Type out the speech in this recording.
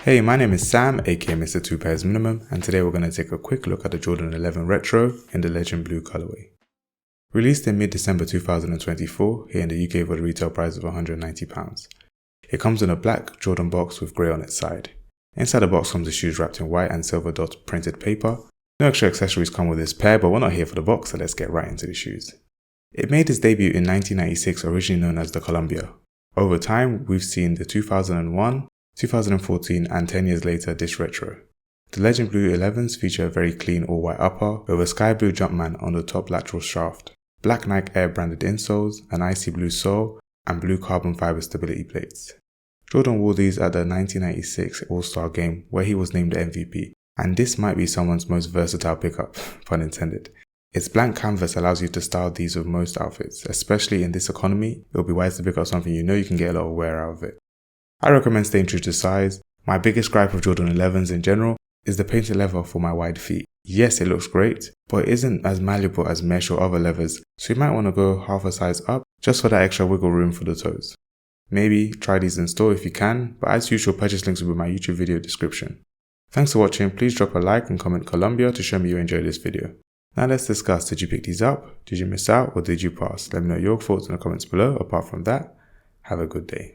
Hey, my name is Sam, aka Mr. Two Pairs Minimum, and today we're going to take a quick look at the Jordan 11 Retro in the Legend Blue colorway. Released in mid-December 2024, here in the UK for the retail price of £190. It comes in a black Jordan box with grey on its side. Inside the box comes the shoes wrapped in white and silver dot printed paper. No extra accessories come with this pair, but we're not here for the box, so let's get right into the shoes. It made its debut in 1996, originally known as the Columbia. Over time, we've seen the 2001, 2014 and 10 years later this retro. The Legend Blue 11s feature a very clean all-white upper with a sky blue Jumpman on the top lateral shaft, black Nike Air branded insoles, an icy blue sole, and blue carbon fiber stability plates. Jordan wore these at the 1996 All-Star Game where he was named the MVP, and this might be someone's most versatile pickup, pun intended. Its blank canvas allows you to style these with most outfits, especially in this economy. It will be wise to pick up something you know you can get a lot of wear out of it. I recommend staying true to size. My biggest gripe with Jordan 11s in general is the painted leather for my wide feet. Yes, it looks great, but it isn't as malleable as mesh or other leathers, so you might want to go half a size up just for that extra wiggle room for the toes. Maybe try these in store if you can, but as usual, purchase links will be in my YouTube video description. Thanks for watching. Please drop a like and comment Columbia to show me you enjoyed this video. Now let's discuss, did you pick these up? Did you miss out or did you pass? Let me know your thoughts in the comments below. Apart from that, have a good day.